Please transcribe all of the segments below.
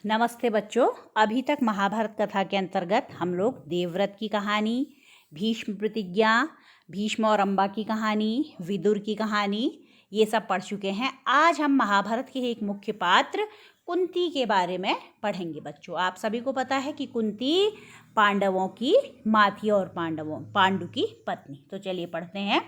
नमस्ते बच्चों। अभी तक महाभारत कथा के अंतर्गत हम लोग देवव्रत की कहानी, भीष्म प्रतिज्ञा, भीष्म और अम्बा की कहानी, विदुर की कहानी ये सब पढ़ चुके हैं। आज हम महाभारत के एक मुख्य पात्र कुंती के बारे में पढ़ेंगे बच्चों। आप सभी को पता है कि कुंती पांडवों की माँ थी और पांडु की पत्नी। तो चलिए पढ़ते हैं।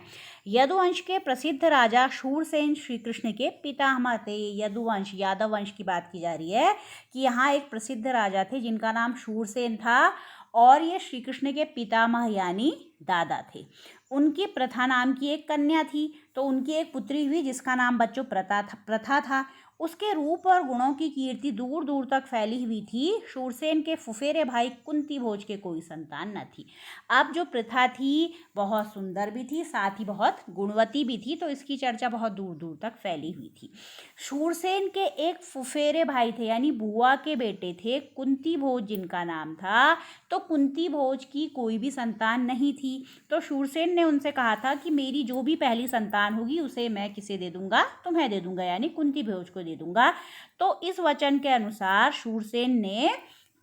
यदुवंश के प्रसिद्ध राजा शूरसेन श्री कृष्ण के पितामह थे। यदुवंश यादव वंश की बात की जा रही है कि यहाँ एक प्रसिद्ध राजा थे जिनका नाम शूरसेन था और ये श्री कृष्ण के पितामह यानी दादा थे। उनकी प्रथा नाम की एक कन्या थी, तो उनकी एक पुत्री हुई जिसका नाम बच्चों प्रथा था। उसके रूप और गुणों की कीर्ति दूर दूर तक फैली हुई थी। शूरसेन के फुफेरे भाई कुंती भोज के कोई संतान न थी। अब जो प्रथा थी बहुत सुंदर भी थी, साथ ही बहुत गुणवती भी थी, तो इसकी चर्चा बहुत दूर दूर तक फैली हुई थी। शूरसेन के एक फुफेरे भाई थे यानी बुआ के बेटे थे कुंती भोज जिनका नाम था। तो कुंती भोज की कोई भी संतान नहीं थी, तो शूरसेन ने उनसे कहा था कि मेरी जो भी पहली संतान होगी उसे मैं किसे दे दूंगा, तुम्हें दे दूंगा, यानी कुंती भोज को दे दूंगा। तो इस वचन के अनुसार शूरसेन ने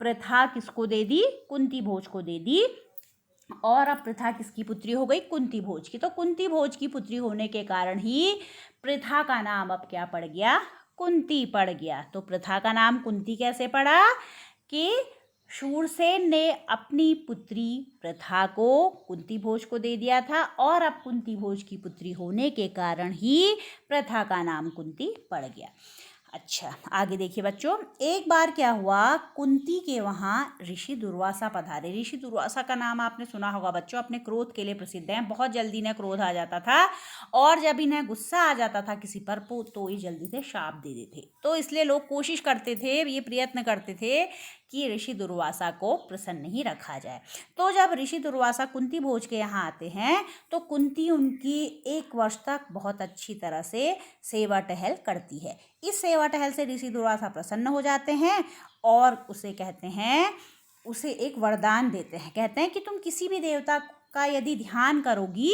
प्रथा किसको दे दी, कुंती भोज को दे दी। और अब प्रथा किसकी पुत्री हो गई, कुंती भोज की। तो कुंती भोज की पुत्री होने के कारण ही प्रथा का नाम अब क्या पड़ गया, कुंती पड़ गया। तो प्रथा का नाम कुंती कैसे पड़ा कि शूरसेन ने अपनी पुत्री प्रथा को कुंती भोज को दे दिया था और अब कुंती भोज की पुत्री होने के कारण ही प्रथा का नाम कुंती पड़ गया। अच्छा, आगे देखिए बच्चों। एक बार क्या हुआ, कुंती के वहाँ ऋषि दुर्वासा पधारे। ऋषि दुर्वासा का नाम आपने सुना होगा बच्चों, अपने क्रोध के लिए प्रसिद्ध हैं। बहुत जल्दी इन्हें क्रोध आ जाता था और जब इन्हें गुस्सा आ जाता था किसी पर तो ये जल्दी से शाप दे देते। तो इसलिए लोग कोशिश करते थे, ये प्रयत्न करते थे कि ऋषि दुर्वासा को प्रसन्न ही रखा जाए। तो जब ऋषि दुर्वासा कुंती भोज के यहाँ आते हैं तो कुंती उनकी 1 वर्ष तक बहुत अच्छी तरह से सेवा टहल करती है। इस सेवा टहल से ऋषि दुर्वासा प्रसन्न हो जाते हैं और उसे कहते हैं, उसे एक वरदान देते हैं। कहते हैं कि तुम किसी भी देवता का यदि ध्यान करोगी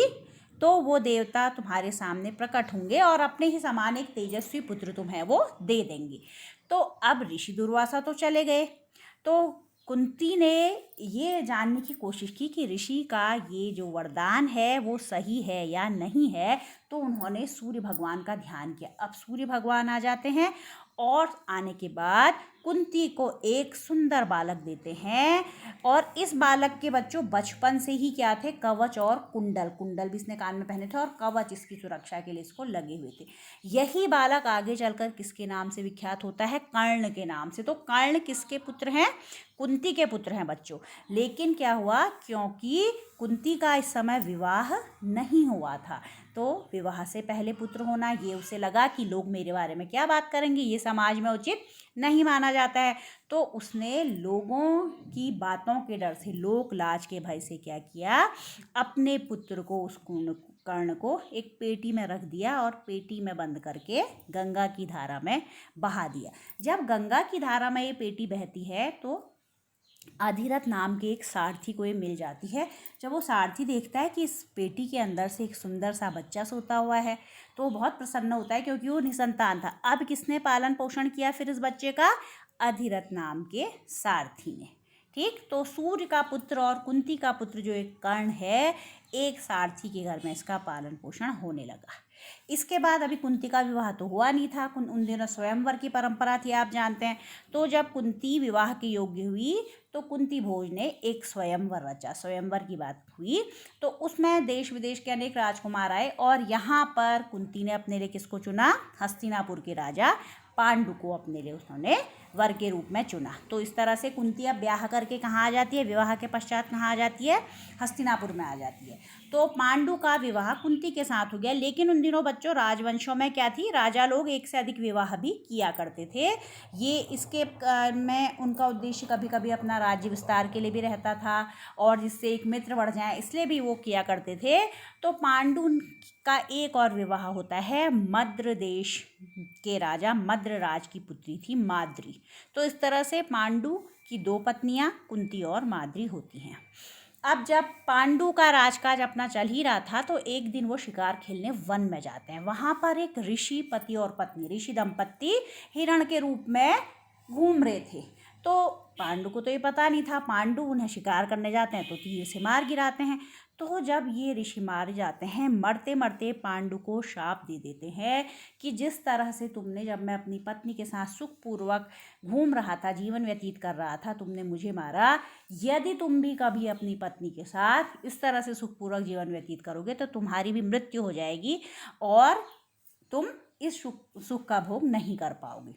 तो वो देवता तुम्हारे सामने प्रकट होंगे और अपने ही समान एक तेजस्वी पुत्र तुम्हें वो दे देंगे। तो अब ऋषि दुर्वासा तो चले गए, तो कुंती ने ये जानने की कोशिश की कि ऋषि का ये जो वरदान है वो सही है या नहीं है। तो उन्होंने सूर्य भगवान का ध्यान किया। अब सूर्य भगवान आ जाते हैं और आने के बाद कुंती को एक सुंदर बालक देते हैं और इस बालक के बच्चों बचपन से ही क्या थे, कवच और कुंडल भी इसने कान में पहने थे और कवच इसकी सुरक्षा के लिए इसको लगे हुए थे। यही बालक आगे चलकर किसके नाम से विख्यात होता है, कर्ण के नाम से। तो कर्ण किसके पुत्र हैं, कुंती के पुत्र हैं बच्चों। लेकिन क्या हुआ, क्योंकि कुंती का इस समय विवाह नहीं हुआ था, तो विवाह से पहले पुत्र होना ये उसे लगा कि लोग मेरे बारे में क्या बात करेंगे, ये समाज में उचित नहीं माना जाता है। तो उसने लोगों की बातों के डर से, लोक लाज के भय से क्या किया, अपने पुत्र को, उस कर्ण को एक पेटी में रख दिया और पेटी में बंद करके गंगा की धारा में बहा दिया। जब गंगा की धारा में ये पेटी बहती है तो अधिरथ नाम के एक सारथी को ये मिल जाती है। जब वो सारथी देखता है कि इस पेटी के अंदर से एक सुंदर सा बच्चा सोता हुआ है तो वो बहुत प्रसन्न होता है, क्योंकि वो निसंतान था। अब किसने पालन पोषण किया फिर इस बच्चे का, अधिरथ नाम के सारथी ने। ठीक, तो सूर्य का पुत्र और कुंती का पुत्र जो एक कर्ण है, एक सारथी के घर में इसका पालन पोषण होने लगा। इसके बाद अभी कुंती का विवाह तो हुआ नहीं था। उन दिनों स्वयंवर की परंपरा थी, आप जानते हैं। तो जब कुंती विवाह के योग्य हुई तो कुंती भोज ने एक स्वयंवर रचा। स्वयंवर की बात हुई तो उसमें देश विदेश के अनेक राजकुमार आए और यहाँ पर कुंती ने अपने लिए किसको चुना, हस्तिनापुर के राजा पांडु को अपने लिए उन्होंने वर के रूप में चुना। तो इस तरह से कुंती अब ब्याह करके कहाँ आ जाती है, विवाह के पश्चात कहाँ आ जाती है, हस्तिनापुर में आ जाती है। तो पांडु का विवाह कुंती के साथ हो गया। लेकिन उन दिनों बच्चों राजवंशों में क्या थी, राजा लोग एक से अधिक विवाह भी किया करते थे। ये इसके में उनका उद्देश्य कभी कभी अपना राज्य विस्तार के लिए भी रहता था और जिससे एक मित्र बढ़ जाए, इसलिए भी वो किया करते थे। तो पांडु का एक और विवाह होता है मद्र देश के राजा मद्रराज की पुत्री थी माद्री। तो इस तरह से पांडु की 2 पत्नियां कुंती और माद्री होती हैं। अब जब पांडु का राजकाज अपना चल ही रहा था तो एक दिन वो शिकार खेलने वन में जाते हैं। वहाँ पर एक ऋषि पति और पत्नी, ऋषि दंपत्ति हिरण के रूप में घूम रहे थे। तो पांडु को तो ये पता नहीं था, पांडु उन्हें शिकार करने जाते हैं तो तीर से मार गिराते हैं। तो जब ये ऋषि मारे जाते हैं, मरते मरते पांडु को शाप दे देते हैं कि जिस तरह से तुमने, जब मैं अपनी पत्नी के साथ सुखपूर्वक घूम रहा था, जीवन व्यतीत कर रहा था, तुमने मुझे मारा, यदि तुम भी कभी अपनी पत्नी के साथ इस तरह से सुखपूर्वक जीवन व्यतीत करोगे तो तुम्हारी भी मृत्यु हो जाएगी और तुम इस सुख का भोग नहीं कर पाओगे,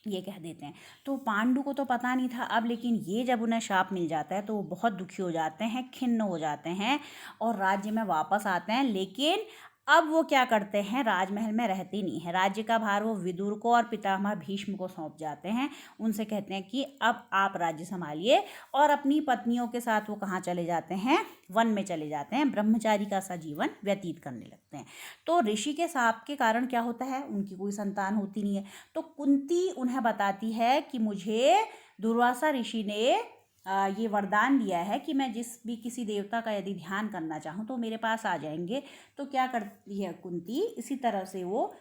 ये कह देते हैं। तो पांडु को तो पता नहीं था अब, लेकिन ये जब उन्हें शाप मिल जाता है तो वो बहुत दुखी हो जाते हैं, खिन्न हो जाते हैं और राज्य में वापस आते हैं। लेकिन अब वो क्या करते हैं, राजमहल में रहते नहीं हैं, राज्य का भार वो विदुर को और पितामह भीष्म को सौंप जाते हैं। उनसे कहते हैं कि अब आप राज्य संभालिए, और अपनी पत्नियों के साथ वो कहाँ चले जाते हैं, वन में चले जाते हैं, ब्रह्मचारी का सा जीवन व्यतीत करने लगते हैं। तो ऋषि के शाप के कारण क्या होता है, उनकी कोई संतान होती नहीं है। तो कुंती उन्हें बताती है कि मुझे दुर्वासा ऋषि ने ये वरदान दिया है कि मैं जिस भी किसी देवता का यदि ध्यान करना चाहूँ तो मेरे पास आ जाएंगे। तो क्या करती है कुंती, इसी तरह से वो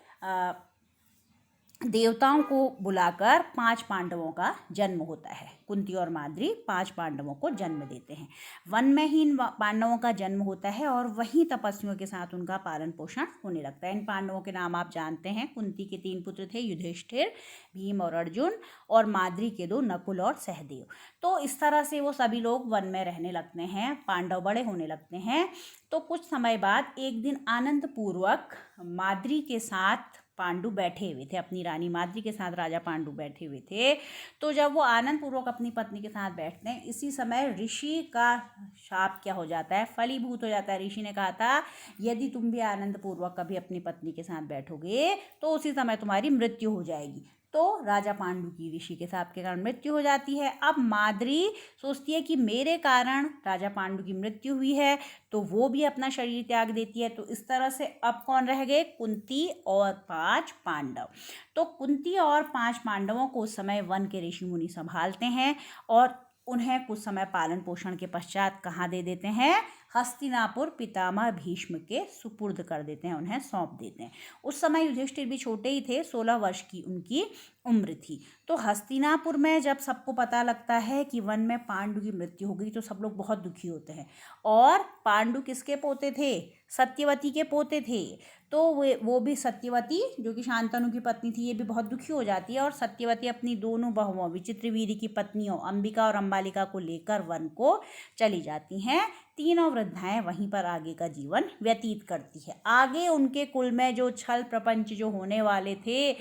देवताओं को बुलाकर 5 पांडवों का जन्म होता है। कुंती और माद्री 5 पांडवों को जन्म देते हैं। वन में ही इन पांडवों का जन्म होता है और वहीं तपस्वियों के साथ उनका पालन पोषण होने लगता है। इन पांडवों के नाम आप जानते हैं। कुंती के 3 पुत्र थे, युधिष्ठिर, भीम और अर्जुन, और माद्री के 2, नकुल और सहदेव। तो इस तरह से वो सभी लोग वन में रहने लगते हैं, पांडव बड़े होने लगते हैं। तो कुछ समय बाद एक दिन आनंद पूर्वक माद्री के साथ पांडु बैठे हुए थे, अपनी रानी माद्री के साथ राजा पांडु बैठे हुए थे। तो जब वो आनंद पूर्वक अपनी पत्नी के साथ बैठते हैं, इसी समय ऋषि का शाप क्या हो जाता है, फलीभूत हो जाता है। ऋषि ने कहा था यदि तुम भी आनंद पूर्वक कभी अपनी पत्नी के साथ बैठोगे तो उसी समय तुम्हारी मृत्यु हो जाएगी। तो राजा पांडु की ऋषि के शाप के कारण मृत्यु हो जाती है। अब माद्री सोचती है कि मेरे कारण राजा पांडु की मृत्यु हुई है, तो वो भी अपना शरीर त्याग देती है। तो इस तरह से अब कौन रह गए, कुंती और 5 पांडव। तो कुंती और 5 पांडवों को उस समय वन के ऋषि मुनि संभालते हैं और उन्हें कुछ समय पालन पोषण के पश्चात कहाँ दे देते हैं, हस्तिनापुर पितामह भीष्म के सुपुर्द कर देते हैं, उन्हें सौंप देते हैं। उस समय युधिष्ठिर भी छोटे ही थे, 16 वर्ष की उनकी उम्र थी। तो हस्तिनापुर में जब सबको पता लगता है कि वन में पांडु की मृत्यु हो गई तो सब लोग बहुत दुखी होते हैं। और पांडु किसके पोते थे, सत्यवती के पोते थे। तो वो भी सत्यवती जो कि शांतनु की पत्नी थी, ये भी बहुत दुखी हो जाती है और सत्यवती अपनी दोनों बहुओं विचित्रवीर्य की पत्नियों अंबिका और अंबालिका को लेकर वन को चली जाती हैं। तीनों वृद्धाएं वहीं पर आगे का जीवन व्यतीत करती है। आगे उनके कुल में जो छल प्रपंच जो होने वाले थे,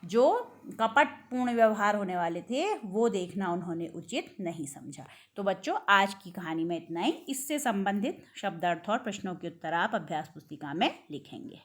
जो कपटपूर्ण व्यवहार होने वाले थे, वो देखना उन्होंने उचित नहीं समझा। तो बच्चों, आज की कहानी में इतना ही। इससे संबंधित शब्दार्थ और प्रश्नों के उत्तर आप अभ्यास पुस्तिका में लिखेंगे।